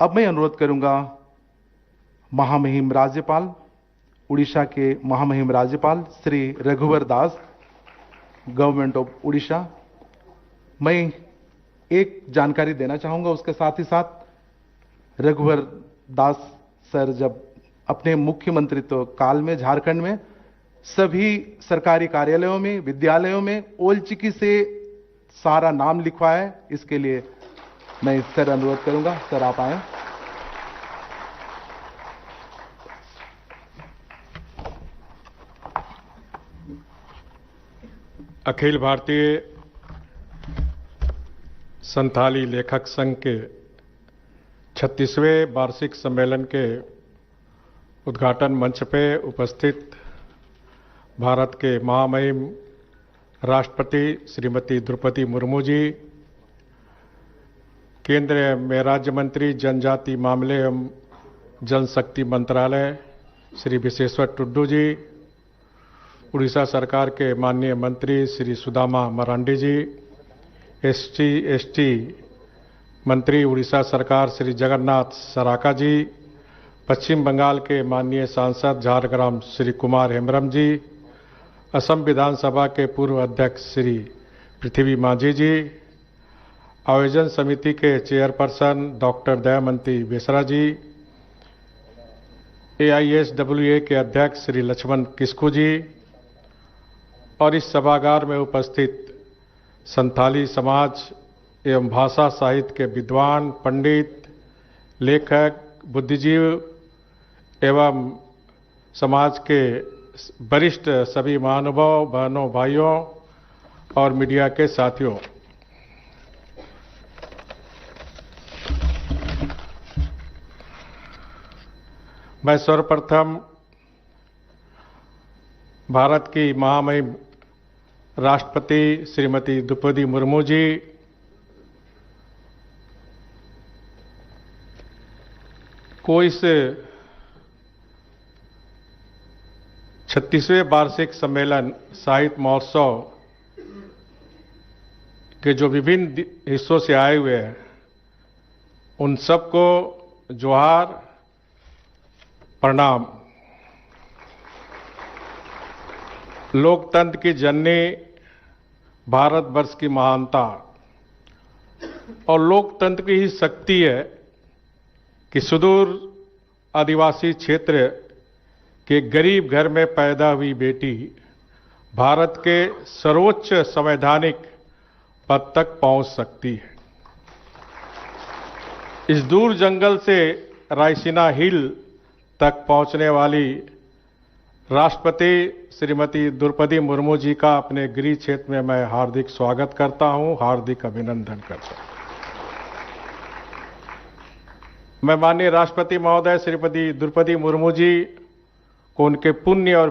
अब मैं अनुरोध करूंगा महामहिम राज्यपाल, उड़ीसा के महामहिम राज्यपाल श्री रघुवर दास, गवर्नमेंट ऑफ उड़ीसा। मैं एक जानकारी देना चाहूंगा, उसके साथ ही साथ रघुवर दास सर जब अपने मुख्यमंत्रित्व काल में झारखंड में सभी सरकारी कार्यालयों में, विद्यालयों में ओल चिकी से सारा नाम लिखवाया है, इसके लिए मैं सर अनुरोध करूंगा, सर आप आए। अखिल भारतीय संथाली लेखक संघ के 36वें वार्षिक सम्मेलन के उद्घाटन मंच पे उपस्थित भारत के महामहिम राष्ट्रपति श्रीमती द्रौपदी मुर्मू जी, केंद्र में राज्य मंत्री जनजाति मामले एवं जनशक्ति मंत्रालय श्री विशेश्वर टुड्डू जी, उड़ीसा सरकार के माननीय मंत्री श्री सुदामा मरांडी जी, एसटी मंत्री उड़ीसा सरकार श्री जगन्नाथ सराका जी, पश्चिम बंगाल के माननीय सांसद झारग्राम श्री कुमार हेम्ब्रम जी, असम विधानसभा के पूर्व अध्यक्ष श्री पृथ्वी माझी जी, आयोजन समिति के चेयरपर्सन डॉक्टर दयामंती बेसरा जी, AISWA के अध्यक्ष श्री लक्ष्मण किस्कू जी और इस सभागार में उपस्थित संथाली समाज एवं भाषा साहित्य के विद्वान, पंडित, लेखक, बुद्धिजीव एवं समाज के वरिष्ठ सभी महानुभाव, बहनों, भाइयों और मीडिया के साथियों, मैं सर्वप्रथम भारत की महामहिम राष्ट्रपति श्रीमती द्रौपदी मुर्मू जी को इस 36वें वार्षिक सम्मेलन साहित्य महोत्सव के जो विभिन्न हिस्सों से आए हुए हैं उन सबको जोहार, प्रणाम। लोकतंत्र की जननी भारतवर्ष की महानता और लोकतंत्र की ही शक्ति है कि सुदूर आदिवासी क्षेत्र के गरीब घर में पैदा हुई बेटी भारत के सर्वोच्च संवैधानिक पद तक पहुंच सकती है। इस दूर जंगल से रायसीना हिल तक पहुंचने वाली राष्ट्रपति श्रीमती द्रौपदी मुर्मू जी का अपने गृह क्षेत्र में मैं हार्दिक स्वागत करता हूं, हार्दिक अभिनंदन करता हूं। मैं माननीय राष्ट्रपति महोदय श्रीमती द्रौपदी मुर्मू जी को उनके पुण्य और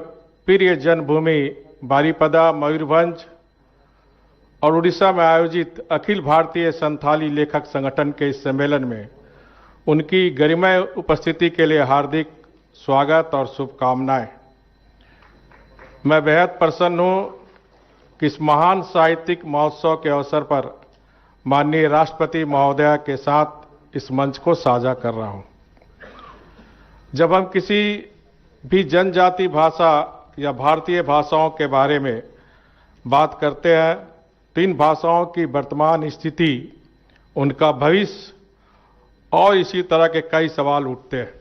प्रिय जन्मभूमि बारीपदा, मयूरभंज और उड़ीसा में आयोजित अखिल भारतीय संथाली लेखक संगठन के इस सम्मेलन में उनकी गरिमामय उपस्थिति के लिए हार्दिक स्वागत और शुभकामनाएं। मैं बेहद प्रसन्न हूं कि इस महान साहित्यिक महोत्सव के अवसर पर माननीय राष्ट्रपति महोदया के साथ इस मंच को साझा कर रहा हूं। जब हम किसी भी जनजाति भाषा या भारतीय भाषाओं के बारे में बात करते हैं तो इन भाषाओं की वर्तमान स्थिति, उनका भविष्य और इसी तरह के कई सवाल उठते हैं।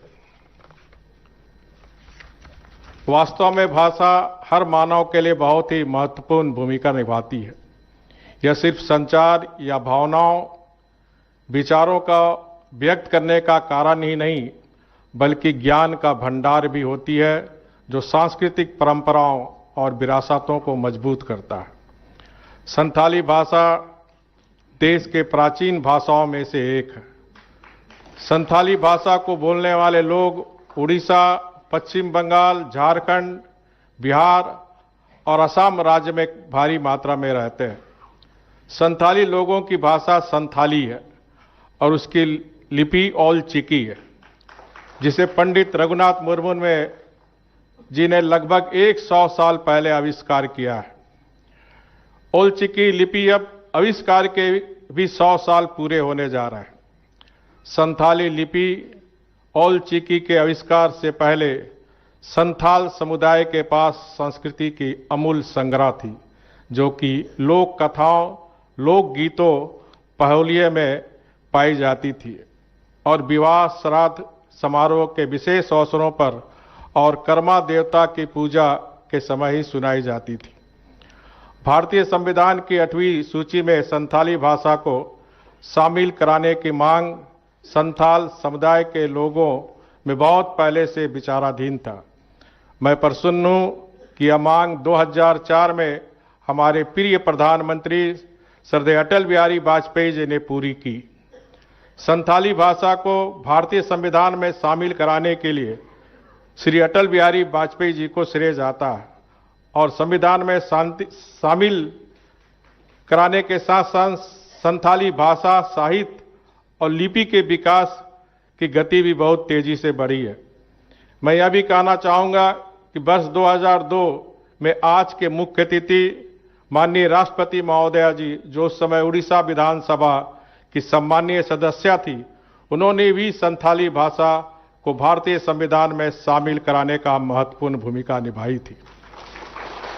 वास्तव में भाषा हर मानव के लिए बहुत ही महत्वपूर्ण भूमिका निभाती है। यह सिर्फ संचार या भावनाओं, विचारों का व्यक्त करने का कारण ही नहीं बल्कि ज्ञान का भंडार भी होती है जो सांस्कृतिक परंपराओं और विरासतों को मजबूत करता है। संथाली भाषा देश के प्राचीन भाषाओं में से एक है। संथाली भाषा को बोलने वाले लोग उड़ीसा, पश्चिम बंगाल, झारखंड, बिहार और असम राज्य में भारी मात्रा में रहते हैं। संथाली लोगों की भाषा संथाली है और उसकी लिपि ओल चिकी है, जिसे पंडित रघुनाथ मुर्मू जी ने लगभग 100 साल पहले आविष्कार किया है। ओल चिकी लिपि अब आविष्कार के भी 100 साल पूरे होने जा रहे हैं। संथाली लिपि ओल चिकी के आविष्कार से पहले संथाल समुदाय के पास संस्कृति की अमूल संग्रह थी, जो कि लोक कथाओं, लोक गीतों, पहोलिये में पाई जाती थी और विवाह, श्राद्ध, समारोह के विशेष अवसरों पर और कर्मा देवता की पूजा के समय ही सुनाई जाती थी। भारतीय संविधान की 8वीं सूची में संथाली भाषा को शामिल कराने की मांग संथाल समुदाय के लोगों में बहुत पहले से विचाराधीन था। मैं प्रसन्न हूं कि यह मांग 2004 में हमारे प्रिय प्रधानमंत्री श्रद्धेय अटल बिहारी वाजपेयी जी ने पूरी की। संथाली भाषा को भारतीय संविधान में शामिल कराने के लिए श्री अटल बिहारी वाजपेयी जी को श्रेय जाता है और संविधान में शामिल कराने के साथ साथ संथाली भाषा, साहित्य और लिपि के विकास की गति भी बहुत तेजी से बढ़ी है। मैं यह भी कहना चाहूंगा कि वर्ष 2002 में आज के मुख्य अतिथि माननीय राष्ट्रपति महोदया जी, जो उस समय उड़ीसा विधानसभा की सम्मानीय सदस्य थी, उन्होंने भी संथाली भाषा को भारतीय संविधान में शामिल कराने का महत्वपूर्ण भूमिका निभाई थी।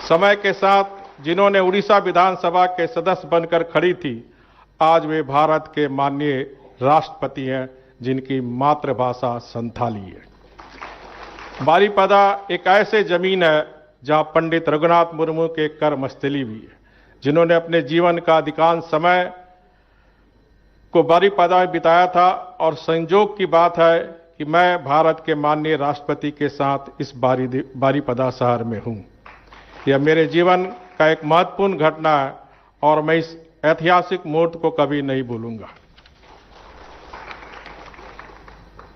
समय के साथ जिन्होंने उड़ीसा विधानसभा के सदस्य बनकर खड़ी थी, आज वे भारत के माननीय राष्ट्रपति हैं, जिनकी मातृभाषा संथाली है। बारीपदा एक ऐसे जमीन है जहां पंडित रघुनाथ मुर्मू के कर्मस्थली भी है, जिन्होंने अपने जीवन का अधिकांश समय को बारीपदा में बिताया था और संयोग की बात है कि मैं भारत के माननीय राष्ट्रपति के साथ इस बारीपदा शहर में हूं। यह मेरे जीवन का एक महत्वपूर्ण घटना है और मैं इस ऐतिहासिक मुहूर्त को कभी नहीं भूलूंगा।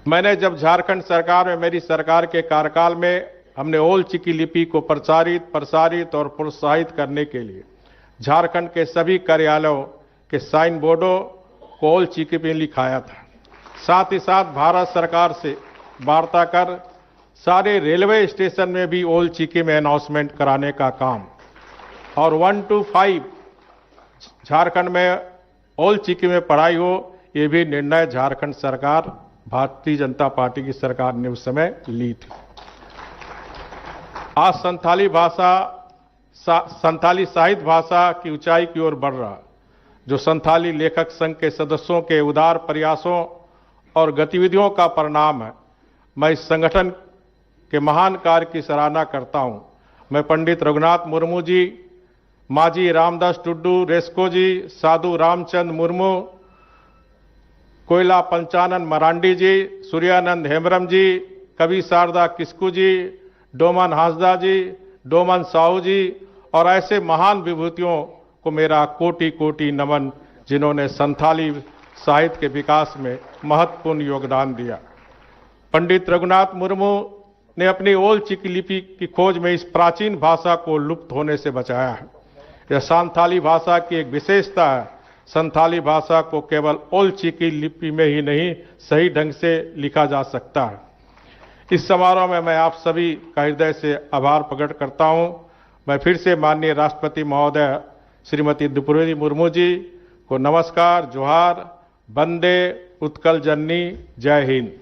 मैंने जब झारखंड सरकार में, मेरी सरकार के कार्यकाल में, हमने ओल चिकी लिपि को प्रसारित और प्रोत्साहित करने के लिए झारखंड के सभी कार्यालयों के साइन बोर्डों को ओल चिकी में लिखाया था। साथ ही साथ भारत सरकार से वार्ता कर सारे रेलवे स्टेशन में भी ओल चिकी में अनाउंसमेंट कराने का काम और 1 to 5 झारखंड में ओल चिकी में पढ़ाई हो, ये भी निर्णय झारखंड सरकार, भारतीय जनता पार्टी की सरकार ने उस समय ली थी। आज संथाली साहित्य भाषा की ऊंचाई की ओर बढ़ रहा, जो संथाली लेखक संघ के सदस्यों के उदार प्रयासों और गतिविधियों का परिणाम है। मैं इस संगठन के महान कार्य की सराहना करता हूं। मैं पंडित रघुनाथ मुर्मू जी, माजी रामदास टुड्डू रेस्को जी, साधु रामचंद्र मुर्मू, कोयला पंचानन मरांडी जी, सूर्यानंद हेम्ब्रम जी, कवि शारदा किस्कू जी, डोमन हांसदा जी, डोमन साहू जी और ऐसे महान विभूतियों को मेरा कोटि कोटि नमन, जिन्होंने संथाली साहित्य के विकास में महत्वपूर्ण योगदान दिया। पंडित रघुनाथ मुर्मू ने अपनी ओल चिकी लिपि की खोज में इस प्राचीन भाषा को लुप्त होने से बचाया है। यह संथाली भाषा की एक विशेषता है। संथाली भाषा को केवल ओल चिकी लिपि में ही नहीं, सही ढंग से लिखा जा सकता है। इस समारोह में मैं आप सभी का हृदय से आभार प्रकट करता हूं। मैं फिर से माननीय राष्ट्रपति महोदय श्रीमती द्रौपदी मुर्मू जी को नमस्कार, जोहार, वंदे उत्कल जननी, जय हिंद।